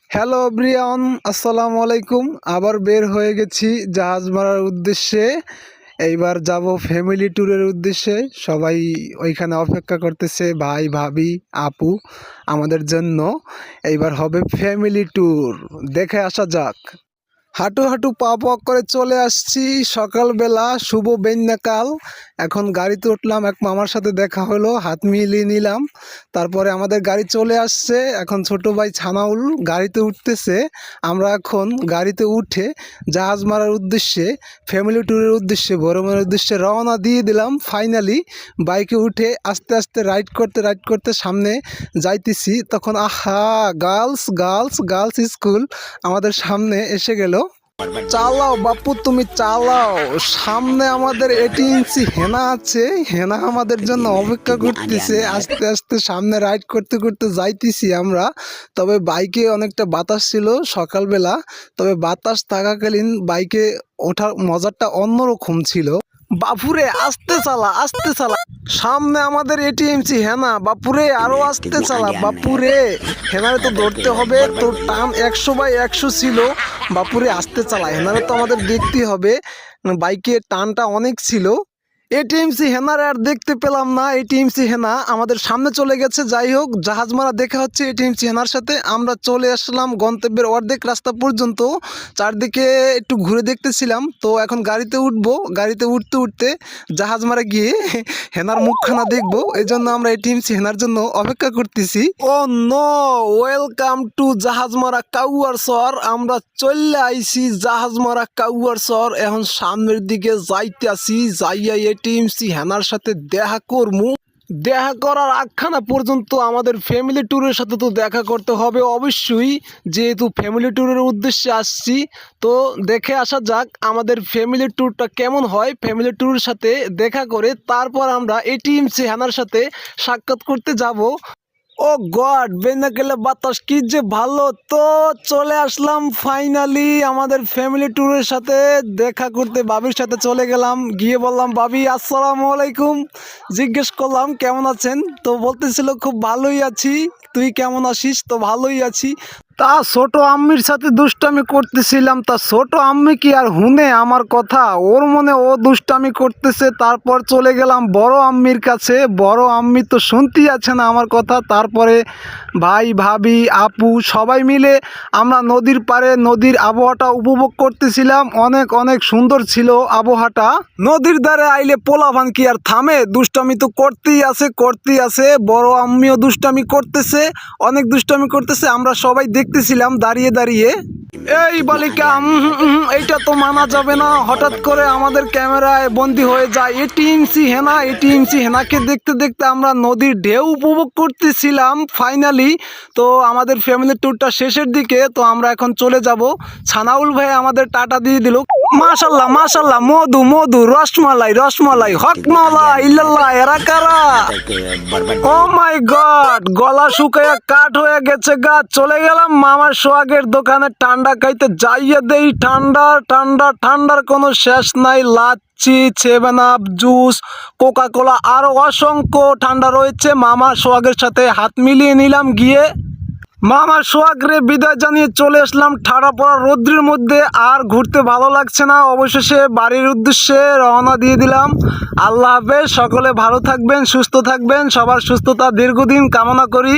Hello Brian, আসসালামু আলাইকুম। আবার বের হয়ে গেছি জাহাজ মারার উদ্দেশ্যে। এইবার যাব ফ্যামিলি ট্যুরের উদ্দেশ্যে। সবাই ওইখানে অপেক্ষা করতেছে, ভাই ভাবি আপু আমাদের জন্য। এইবার হবে ফ্যামিলি ট্যুর, দেখে আসা যাক। হাঁটু হাঁটু পা পা করে চলে আসছি সকালবেলা, শুভ বন্যাকাল। এখন গাড়িতে উঠলাম, এক মামার সাথে দেখা হলো, হাত মিলিয়ে নিলাম। তারপরে আমাদের গাড়ি চলে আসছে। এখন ছোট ভাই ছানাউল গাড়িতে উঠতেছে। আমরা এখন গাড়িতে উঠে জাহাজ মারার উদ্দেশ্যে, ফ্যামিলি ট্যুরের উদ্দেশ্যে, ভ্রমণের উদ্দেশ্যে রওনা দিয়ে দিলাম। ফাইনালি বাইকে উঠে আস্তে আস্তে রাইড করতে সামনে যাইতেছি। তখন আহা, গার্লস গার্লস গার্লস স্কুল আমাদের সামনে এসে গেল। চালাও বাপু, তুমি চালাও। সামনে আমাদের 18 ইঞ্চি হেনা আছে, হেনা আমাদের জন্য অপেক্ষা করতেছে। আস্তে আস্তে সামনে রাইড করতে করতে যাইতেছি আমরা। তবে বাইকে অনেকটা বাতাস ছিল সকালবেলা, তবে বাতাস থাকাকালীন বাইকে ওঠার মজাটা অন্যরকম ছিল। বাপুরে আস্তে চালা, আস্তে চালা। সামনে আমাদের 18 ইঞ্চি হেনা, বাপুরে আরো আস্তে চালা। বাপুরে হেনারে তো ধরতে হবে, তোর টান 100/100 ছিল। বাপুরে আস্তে চালা, হেনারে তো আমাদের দেখতে হবে। বাইকের টানটা অনেক ছিল। 18 ইঞ্চি হেনার আর দেখতে পেলাম না। 18 ইঞ্চি হেনা আমাদের সামনে চলে গেছে। যাই হোক, জাহাজ মারা দেখা হচ্ছে 18 ইঞ্চি হেনার সাথে। আমরা চলে আসলাম গন্তব্যের অর্ধেক রাস্তা পর্যন্ত। চারদিকে একটু ঘুরে দেখতেছিলাম। তো এখন গাড়িতে উঠবো। গাড়িতে উঠতে উঠতে জাহাজ মারা গিয়ে হেনার মুখখানা দেখবো। এই জন্য আমরা 18 ইঞ্চি হেনার জন্য অপেক্ষা করতেছি। ও নো, ওয়েলকাম টু জাহাজ মারা কাউয়ার সর। আমরা চলে আইছি জাহাজ মারা কাউয়ার সর। এখন সামনের দিকে যাইতে আসি, যাইয়া 18 ইঞ্চি হেনার সাথে দেখা করমু। দেখা করার আগখানা পর্যন্ত আমাদের ফ্যামিলি ট্যুরের সাথে তো দেখা করতে হবে অবশ্যই, যেহেতু ফ্যামিলি ট্যুরের উদ্দেশ্যে আসছি। তো দেখে আসা যাক আমাদের ফ্যামিলি ট্যুরটা কেমন হয়। ফ্যামিলি ট্যুরের সাথে দেখা করে তারপর আমরা 18 ইঞ্চি হেনার সাথে সাক্ষাৎ করতে যাব। ও গড, বেনা গেলে বাতাস কি যে ভালো। তো চলে আসলাম ফাইনালি আমাদের ফ্যামিলি ট্যুরের সাথে দেখা করতে। বাবির সাথে চলে গেলাম, গিয়ে বললাম বাবি আসসালামু আলাইকুম। জিজ্ঞেস করলাম কেমন আছেন, তো বলতেছিল খুব ভালোই আছি, তুই কেমন আছিস? তো ভালোই আছি। তা ছোট আম্মির সাথে দুষ্টামি করতেছিলাম। তা ছোট আম্মি কি আর হুনে আমার কথা? ওর মনে ও দুষ্টামি করতেছে। তারপর চলে গেলাম বড় আম্মির কাছে। বড় আম্মি তো শুনতেই আছে না আমার কথা। তারপরে ভাই ভাবি আপু সবাই মিলে আমরা নদীর পাড়ে নদীর আবহাওয়াটা উপভোগ করতেছিলাম। অনেক অনেক সুন্দর ছিল আবহাওয়াটা। নদীর ধারে আইলে পোলাভান কি আর থামে? দুষ্টামি তো করতেই আছে। বড় আম্মিও দুষ্টামি করতেছে, অনেক দুষ্টামি করতেছে। আমরা সবাই দেখতেছিলাম দাঁড়িয়ে দাঁড়িয়ে। এই বালিকা, এইটা তো মানা যাবে না। হঠাৎ করে আমাদের ক্যামেরায় বন্দি হয়ে যায় 18 ইঞ্চি হেনা। 18 ইঞ্চি হেনাকে দেখতে দেখতে আমরা নদীর ঢেউ উপভোগ করতেছিলাম ফাইনালি। তো আমাদের ফ্যামিলি ট্যুরটা শেষের দিকে। তো আমরা এখন চলে যাব। ছানাউল ভাই আমাদের টাটা দিয়ে দিল। মাশাল্লাহ মাশাল্লাহ, মধু মধু, রসমালাই রসমালাই, হক মাওলা ইল্লাল্লাহ, এরা কারা? ও মাই গড, গলা শুকায়া কাঠ হয়ে গেছে গা। চলে গেলাম মামার সোহাগের দোকানে ঠান্ডা খাইতে। যাইয়া দেই ঠান্ডা ঠান্ডা, ঠান্ডার কোনো শেষ নাই। Lassi, 7 up, juice, Coca Cola, আরো অসংখ্য ঠান্ডা রয়েছে। মামার সোহাগের সাথে হাত মিলিয়ে নিলাম গিয়ে। মামার সোহাগরে বিদায় জানিয়ে চলে আসলাম ঠাড়া পড়া রৌদ্রের মধ্যে। আর ঘুরতে ভালো লাগছে না, অবশেষে বাড়ির উদ্দেশ্যে রওনা দিয়ে দিলাম। আল্লাহ হাফেজ, সকলে ভালো থাকবেন, সুস্থ থাকবেন, সবার সুস্থতা দীর্ঘদিন কামনা করি।